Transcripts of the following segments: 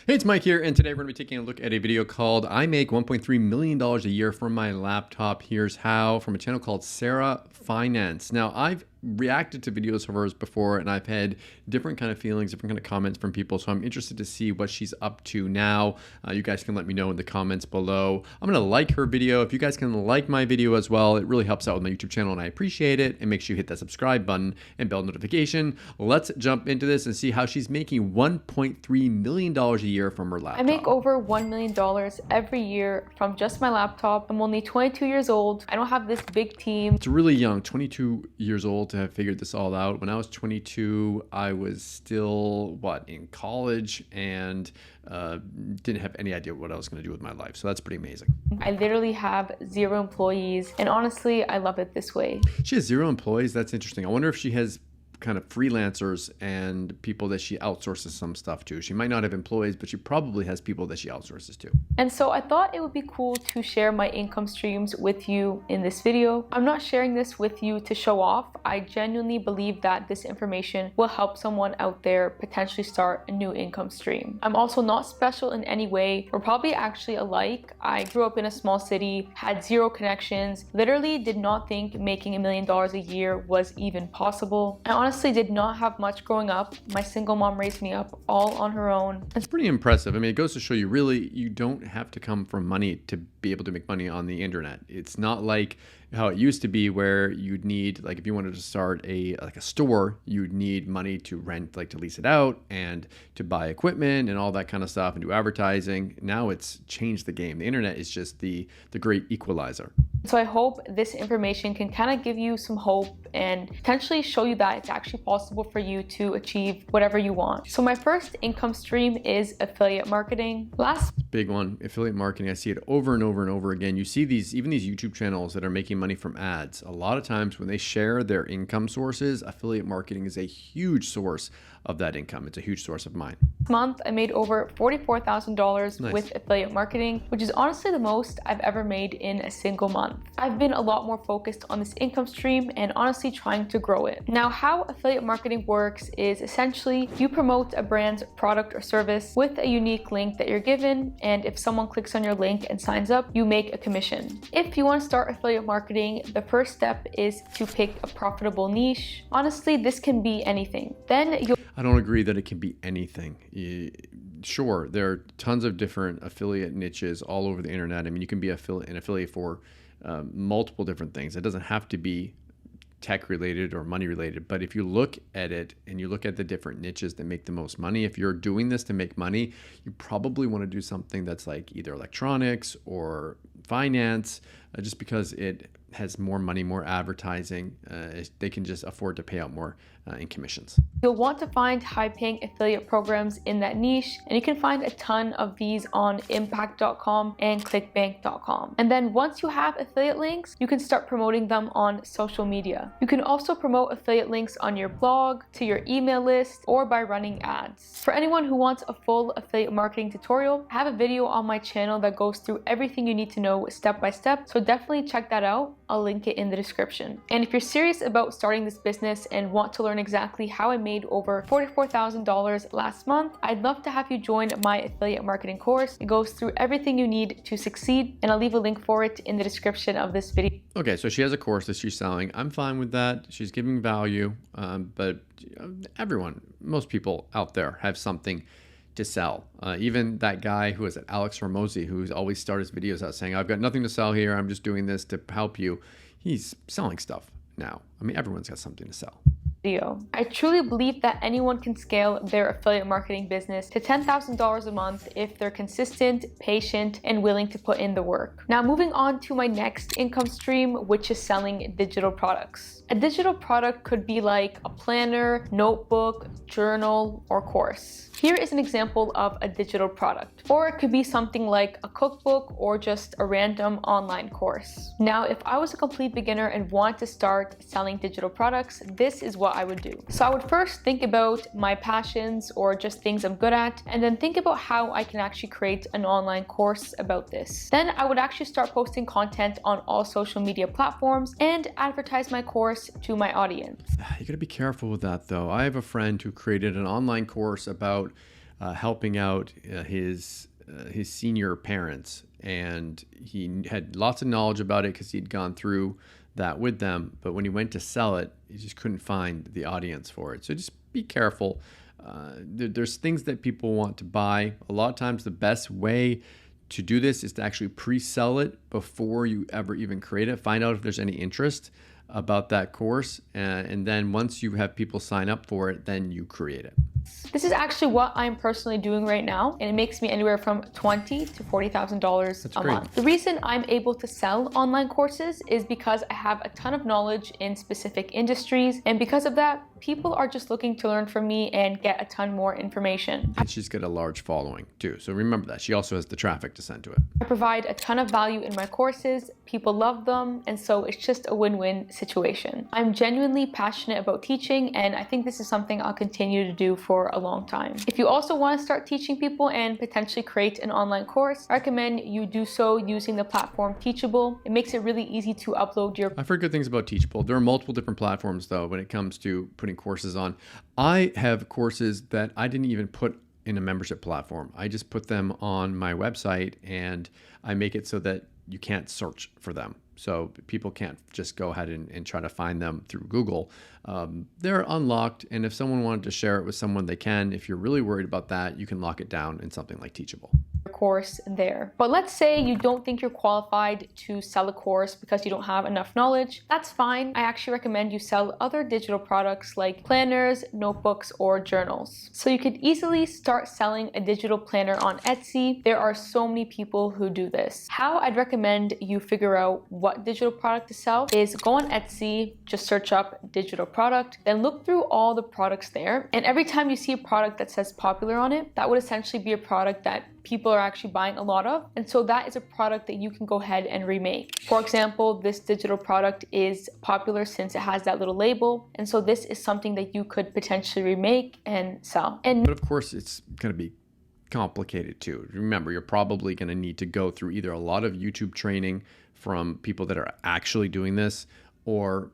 Hey, it's Mike here, and today we're going to be taking a look at a video called I Make $1.3 million a year from my laptop. Here's how, from a channel called Sarah Finance. Now, I've reacted to videos of hers before, and I've had different kind of feelings, different kind of comments from people, so I'm interested to see what she's up to now. You guys can let me know in the comments below. I'm going to like her video. If you guys can like my video as well, it really helps out with my YouTube channel, and I appreciate it. And make sure you hit that subscribe button and bell notification. Let's jump into this and see how she's making $1.3 million a year from her laptop. I make over $1 million every year from just my laptop. I'm only 22 years old. I don't have this big team. It's really young, 22 years old to have figured this all out. When I was 22, I was still, in college and didn't have any idea what I was going to do with my life. So that's pretty amazing. I literally have 0 employees, and honestly, I love it this way. She has 0 employees. That's interesting. I wonder if she has kind of freelancers and people that she outsources some stuff to. She might not have employees, but she probably has people that she outsources to. And so I thought it would be cool to share my income streams with you in this video. I'm not sharing this with you to show off. I genuinely believe that this information will help someone out there potentially start a new income stream. I'm also not special in any way. We're probably actually alike. I grew up in a small city, had 0 connections, literally did not think making $1 million a year was even possible. I honestly did not have much growing up. My single mom raised me up all on her own. That's pretty impressive. I mean, it goes to show you really, you don't have to come from money to be able to make money on the internet. It's not like how it used to be where you'd need, like if you wanted to start a store, you'd need money to rent, like to lease it out and to buy equipment and all that kind of stuff and do advertising. Now it's changed the game. The internet is just the great equalizer. So I hope this information can kind of give you some hope and potentially show you that it's actually possible for you to achieve whatever you want. So my first income stream is affiliate marketing. Big one, affiliate marketing. I see it over and over and over again. You see even these YouTube channels that are making money from ads. A lot of times when they share their income sources, affiliate marketing is a huge source of that income. It's a huge source of mine. This month, I made over $44,000 Nice. with affiliate marketing, which is honestly the most I've ever made in a single month. I've been a lot more focused on this income stream and honestly trying to grow it. Now, how affiliate marketing works is essentially you promote a brand's product or service with a unique link that you're given, and if someone clicks on your link and signs up, you make a commission. If you want to start affiliate marketing, the first step is to pick a profitable niche. Honestly, this can be anything. I don't agree that it can be anything. Sure, there are tons of different affiliate niches all over the internet. I mean, you can be an affiliate for multiple different things. It doesn't have to be tech related or money related, but if you look at it and you look at the different niches that make the most money, if you're doing this to make money, you probably want to do something that's like either electronics or finance, just because it has more money, more advertising. They can just afford to pay out more in commissions. You'll want to find high-paying affiliate programs in that niche, and you can find a ton of these on impact.com and clickbank.com. And then once you have affiliate links, you can start promoting them on social media. You can also promote affiliate links on your blog, to your email list, or by running ads. For anyone who wants a full affiliate marketing tutorial, I have a video on my channel that goes through everything you need to know step by step, so definitely check that out. I'll link it in the description. And if you're serious about starting this business and want to learn exactly how I made over $44,000 last month, I'd love to have you join my affiliate marketing course. It goes through everything you need to succeed, and I'll leave a link for it in the description of this video. Okay, so she has a course that she's selling. I'm fine with that. She's giving value, but most people out there have something to sell. Even that guy who is at Alex Hormozi, who's always started his videos out saying, I've got nothing to sell here, I'm just doing this to help you. He's selling stuff now. I mean, everyone's got something to sell. I truly believe that anyone can scale their affiliate marketing business to $10,000 a month if they're consistent, patient, and willing to put in the work. Now, moving on to my next income stream, which is selling digital products. A digital product could be like a planner, notebook, journal, or course. Here is an example of a digital product. Or it could be something like a cookbook or just a random online course. Now, if I was a complete beginner and wanted to start selling digital products, this is what I would do. So I would first think about my passions or just things I'm good at, and then think about how I can actually create an online course about this. Then I would actually start posting content on all social media platforms and advertise my course to my audience. You gotta be careful with that though. I have a friend who created an online course about helping out his senior parents, and he had lots of knowledge about it because he'd gone through that with them. But when he went to sell it, he just couldn't find the audience for it. So just be careful. There's things that people want to buy. A lot of times the best way to do this is to actually pre-sell it before you ever even create it. Find out if there's any interest about that course, and then once you have people sign up for it, then you create it. This is actually what I'm personally doing right now, and it makes me anywhere from $20,000 to $40,000 a month. The reason I'm able to sell online courses is because I have a ton of knowledge in specific industries, and because of that, people are just looking to learn from me and get a ton more information. And she's got a large following too, so remember that. She also has the traffic to send to it. I provide a ton of value in my courses, people love them, and so it's just a win-win situation. I'm genuinely passionate about teaching, and I think this is something I'll continue to do for a long time. If you also want to start teaching people and potentially create an online course, I recommend you do so using the platform Teachable. It makes it really easy to upload your... I've heard good things about Teachable. There are multiple different platforms though when it comes to putting courses on. I have courses that I didn't even put in a membership platform. I just put them on my website, and I make it so that you can't search for them. So people can't just go ahead and try to find them through Google. They're unlocked, and if someone wanted to share it with someone, they can. If you're really worried about that, you can lock it down in something like Teachable. Course there. But let's say you don't think you're qualified to sell a course because you don't have enough knowledge. That's fine. I actually recommend you sell other digital products like planners, notebooks, or journals. So you could easily start selling a digital planner on Etsy. There are so many people who do this. How I'd recommend you figure out what digital product to sell is go on Etsy, just search up digital product, then look through all the products there. And every time you see a product that says popular on it, that would essentially be a product that people are actually buying a lot of. And so that is a product that you can go ahead and remake. For example, this digital product is popular since it has that little label. And so this is something that you could potentially remake and sell. But of course, it's going to be complicated too. Remember, you're probably going to need to go through either a lot of YouTube training from people that are actually doing this, or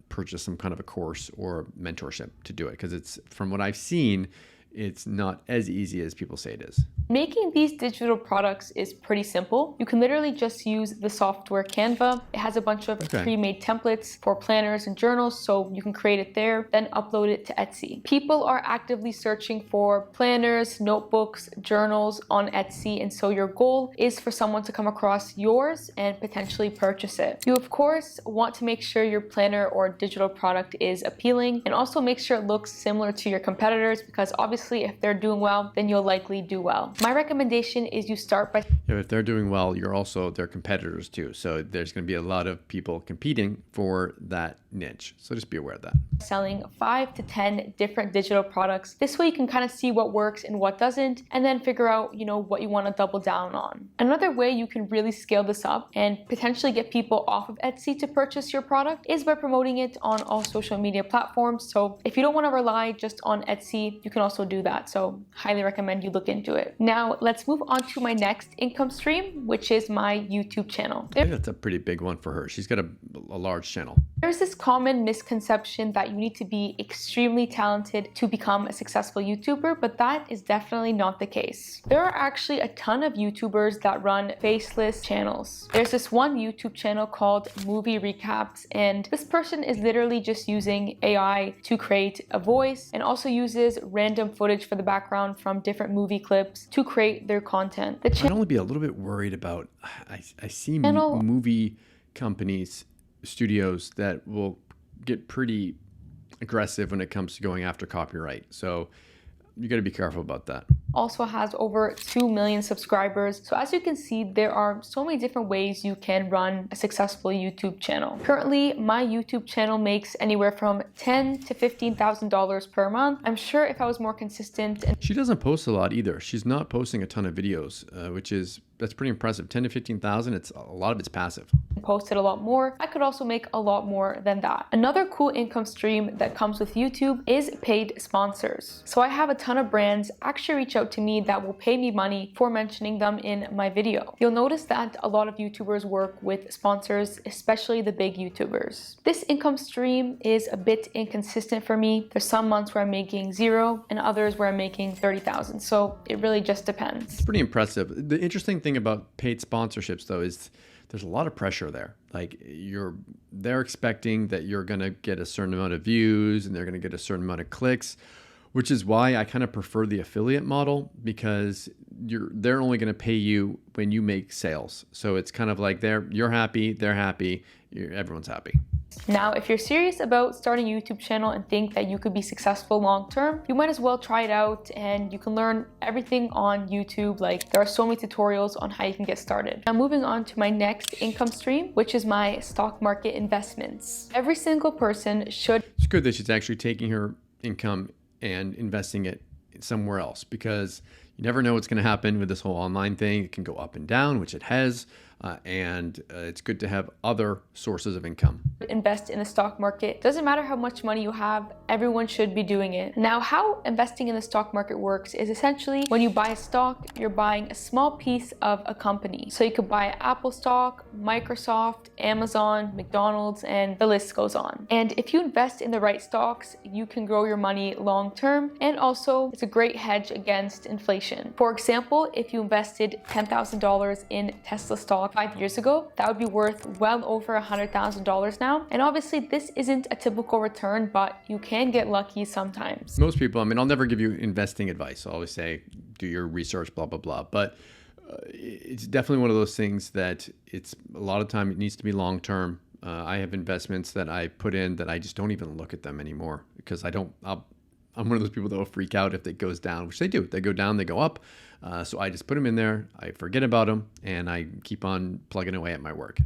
purchase some kind of a course or mentorship to do it. Because it's, from what I've seen, it's not as easy as people say it is. Making these digital products is pretty simple. You can literally just use the software Canva. It has a bunch of pre-made templates for planners and journals, so you can create it there, then upload it to Etsy. People are actively searching for planners, notebooks, journals on Etsy, and so your goal is for someone to come across yours and potentially purchase it. You, of course, want to make sure your planner or digital product is appealing, and also make sure it looks similar to your competitors, because obviously if they're doing well, then you'll likely do well. My recommendation is you start by... If they're doing well, you're also their competitors too. So there's going to be a lot of people competing for that niche. So just be aware of that. Selling 5 to 10 different digital products. This way you can kind of see what works and what doesn't, and then figure out, what you want to double down on. Another way you can really scale this up and potentially get people off of Etsy to purchase your product is by promoting it on all social media platforms. So if you don't want to rely just on Etsy, you can also do that. So highly recommend you look into it. Now let's move on to my next income stream, which is my YouTube channel. I think that's a pretty big one for her. She's got a large channel. There's this common misconception that you need to be extremely talented to become a successful YouTuber, but that is definitely not the case. There are actually a ton of YouTubers that run faceless channels. There's this one YouTube channel called Movie Recaps, and this person is literally just using AI to create a voice, and also uses random footage for the background from different movie clips to create their content. I'd only be a little bit worried about, I see movie companies, studios that will get pretty aggressive when it comes to going after copyright. So you got to be careful about that. Also has over 2 million subscribers. So as you can see, there are so many different ways you can run a successful YouTube channel. Currently, my YouTube channel makes anywhere from $10,000 to $15,000 per month. I'm sure if I was more consistent. She doesn't post a lot either. She's not posting a ton of videos, that's pretty impressive. 10 to 15,000, a lot of it's passive. posted a lot more, I could also make a lot more than that. Another cool income stream that comes with YouTube is paid sponsors. So I have a ton of brands actually reach out to me that will pay me money for mentioning them in my video. You'll notice that a lot of YouTubers work with sponsors, especially the big YouTubers. This income stream is a bit inconsistent for me. There's some months where I'm making 0 and others where I'm making 30,000. So it really just depends. It's pretty impressive. The interesting thing about paid sponsorships though is there's a lot of pressure there. Like they're expecting that you're going to get a certain amount of views and they're going to get a certain amount of clicks, which is why I kind of prefer the affiliate model, because they're only going to pay you when you make sales. So it's kind of like you're happy, they're happy, everyone's happy. Now, if you're serious about starting a YouTube channel and think that you could be successful long term, you might as well try it out, and you can learn everything on YouTube. Like, there are so many tutorials on how you can get started. Now, moving on to my next income stream, which is my stock market investments. Every single person should. It's good that she's actually taking her income and investing it somewhere else, because you never know what's going to happen with this whole online thing. It can go up and down, which it has. And it's good to have other sources of income. Invest in the stock market. Doesn't matter how much money you have, everyone should be doing it. Now, how investing in the stock market works is essentially when you buy a stock, you're buying a small piece of a company. So you could buy Apple stock, Microsoft, Amazon, McDonald's, and the list goes on. And if you invest in the right stocks, you can grow your money long term, and also it's a great hedge against inflation. For example, if you invested $10,000 in Tesla stock 5 years ago, that would be worth well over $100,000 now. And obviously this isn't a typical return, but you can get lucky sometimes. Most people, I mean, I'll never give you investing advice. I'll always say, do your research, blah, blah, blah. But it's definitely one of those things that it's a lot of time it needs to be long-term. I have investments that I put in that I just don't even look at them anymore, because I'm one of those people that will freak out if it goes down, which they do. They go down, they go up. So I just put them in there, I forget about them, and I keep on plugging away at my work.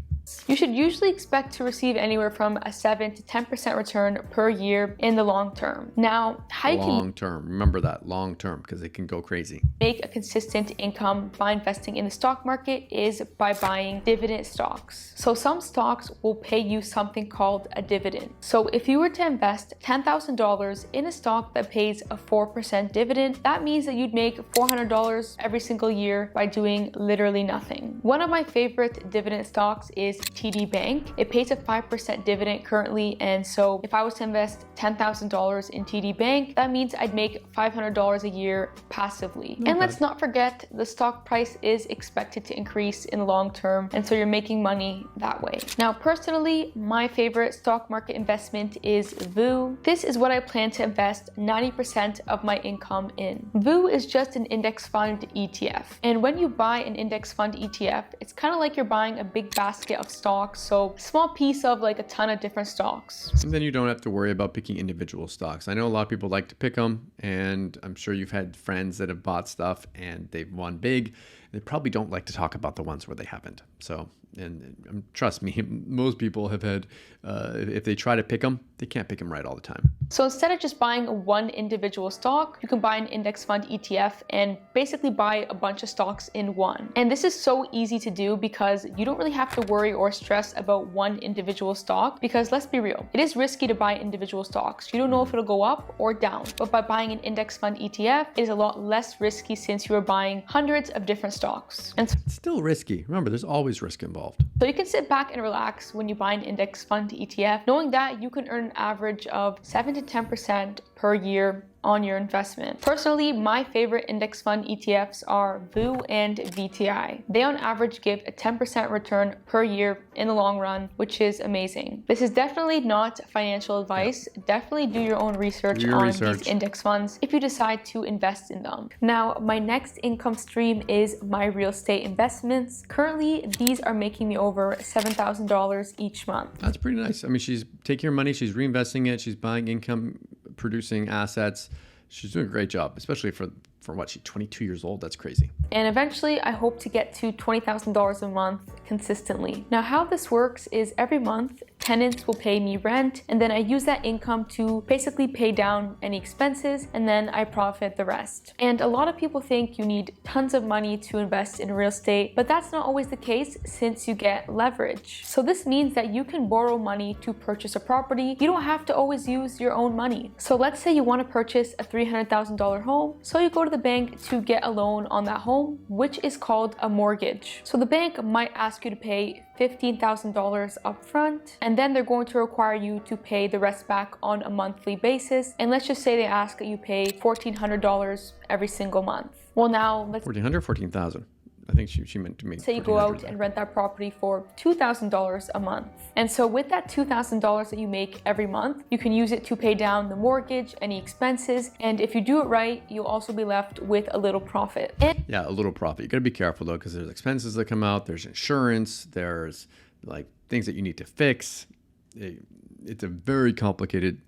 You should usually expect to receive anywhere from a 7 to 10% return per year in the long term. Now, how you can long term, remember that, long term, because it can go crazy. Make a consistent income by investing in the stock market is by buying dividend stocks. So some stocks will pay you something called a dividend. So if you were to invest $10,000 in a stock that pays a 4% dividend, that means that you'd make $400 every single year by doing literally nothing. One of my favorite dividend stocks is TD Bank. It pays a 5% dividend currently, and so if I was to invest $10,000 in TD Bank, that means I'd make $500 a year passively. And let's not forget, the stock price is expected to increase in the long term, and so you're making money that way. Now, personally, my favorite stock market investment is VU. This is what I plan to invest 90% of my income in. VU is just an index fund ETF, and when you buy an index fund ETF, it's kind of like you're buying a big basket of stocks, so a small piece of like a ton of different stocks. And then you don't have to worry about picking individual stocks. I know a lot of people like to pick them, and I'm sure you've had friends that have bought stuff and they've won big. They probably don't like to talk about the ones where they haven't. So, and trust me, most people have had, if they try to pick them, they can't pick them right all the time. So instead of just buying one individual stock, you can buy an index fund ETF and basically buy a bunch of stocks in one. And this is so easy to do because you don't really have to worry or stress about one individual stock, because let's be real, it is risky to buy individual stocks. You don't know if it'll go up or down. But by buying an index fund ETF, it is a lot less risky since you are buying hundreds of different stocks. And it's still risky. Remember, there's always risk involved. So you can sit back and relax when you buy an index fund ETF, knowing that you can earn an average of 7 to 10% per year on your investment. Personally, my favorite index fund ETFs are VU and VTI. They on average give a 10% return per year in the long run, which is amazing. This is definitely not financial advice. Definitely do your own research on these index funds if you decide to invest in them. Now, my next income stream is my real estate investments. Currently, these are making me over $7,000 each month. That's pretty nice. I mean, she's taking her money, she's reinvesting it, she's buying income producing assets. She's doing a great job, especially for what, she's 22 years old. That's crazy. And eventually I hope to get to $20,000 a month consistently. Now, how this works is every month, tenants will pay me rent, and then I use that income to basically pay down any expenses, and then I profit the rest. And a lot of people think you need tons of money to invest in real estate, but that's not always the case since you get leverage. So this means that you can borrow money to purchase a property. You don't have to always use your own money. So let's say you want to purchase a $300,000 home, so you go to the bank to get a loan on that home, which is called a mortgage. So the bank might ask you to pay $15,000 upfront, and then they're going to require you to pay the rest back on a monthly basis. And let's just say they ask that you pay $1,400 every single month. Well, now let's 1,400, 14,000. I think she meant to me. Say you go out and rent that property for $2,000 a month. And so with that $2,000 that you make every month, you can use it to pay down the mortgage, any expenses. And if you do it right, you'll also be left with a little profit. Yeah, a little profit. You gotta be careful though, because there's expenses that come out, there's insurance, there's like things that you need to fix. It's a very complicated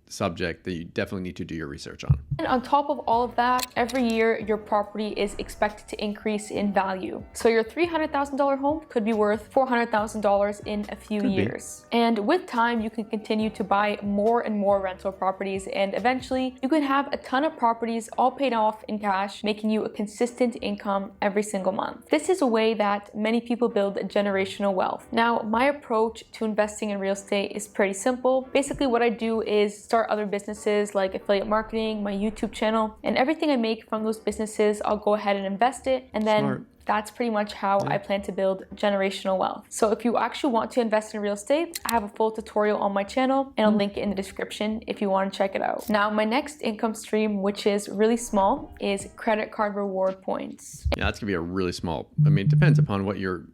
subject that you definitely need to do your research on. And on top of all of that, every year your property is expected to increase in value. So your $300,000 home could be worth $400,000 in a few years. And with time, you can continue to buy more and more rental properties, and eventually you can have a ton of properties all paid off in cash, making you a consistent income every single month. This is a way that many people build generational wealth. Now, my approach to investing in real estate is pretty simple. Basically, what I do is start other businesses like affiliate marketing, my YouTube channel, and everything I make from those businesses, I'll go ahead and invest it, and then that's pretty much how I plan to build generational wealth. So if you actually want to invest in real estate, I have a full tutorial on my channel, and I'll link it in the description if you want to check it out. Now, my next income stream, which is really small, is credit card reward points. Yeah, that's gonna be a really small, I mean, it depends upon what you're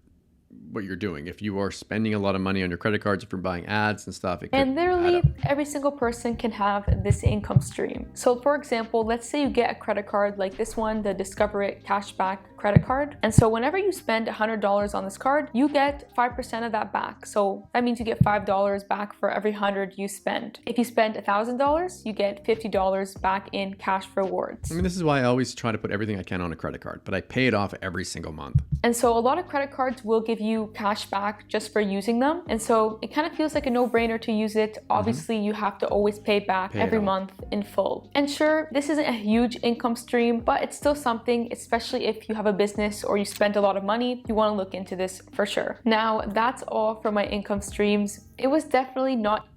doing. If you are spending a lot of money on your credit cards, if you're buying ads and stuff, it could and literally every single person can have this income stream. So for example, let's say you get a credit card like this one, the Discover It Cashback credit card. And so whenever you spend $100 on this card, you get 5% of that back. So that means you get $5 back for every 100 you spend. If you spend $1,000, you get $50 back in cash rewards. I mean, this is why I always try to put everything I can on a credit card, but I pay it off every single month. And so a lot of credit cards will give you cash back just for using them. And so it kind of feels like a no-brainer to use it. Obviously, you have to always pay back every month in full. And sure, this isn't a huge income stream, but it's still something, especially if you have a business or you spend a lot of money, you want to look into this for sure. Now, that's all for my income streams. It was definitely not.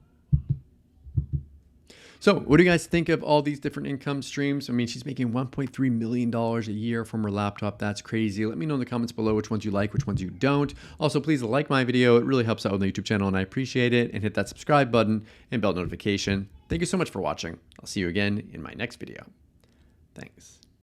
So what do you guys think of all these different income streams? I mean, she's making $1.3 million a year from her laptop. That's crazy. Let me know in the comments below which ones you like, which ones you don't. Also, please like my video. It really helps out on the YouTube channel and I appreciate it. And hit that subscribe button and bell notification. Thank you so much for watching. I'll see you again in my next video. Thanks.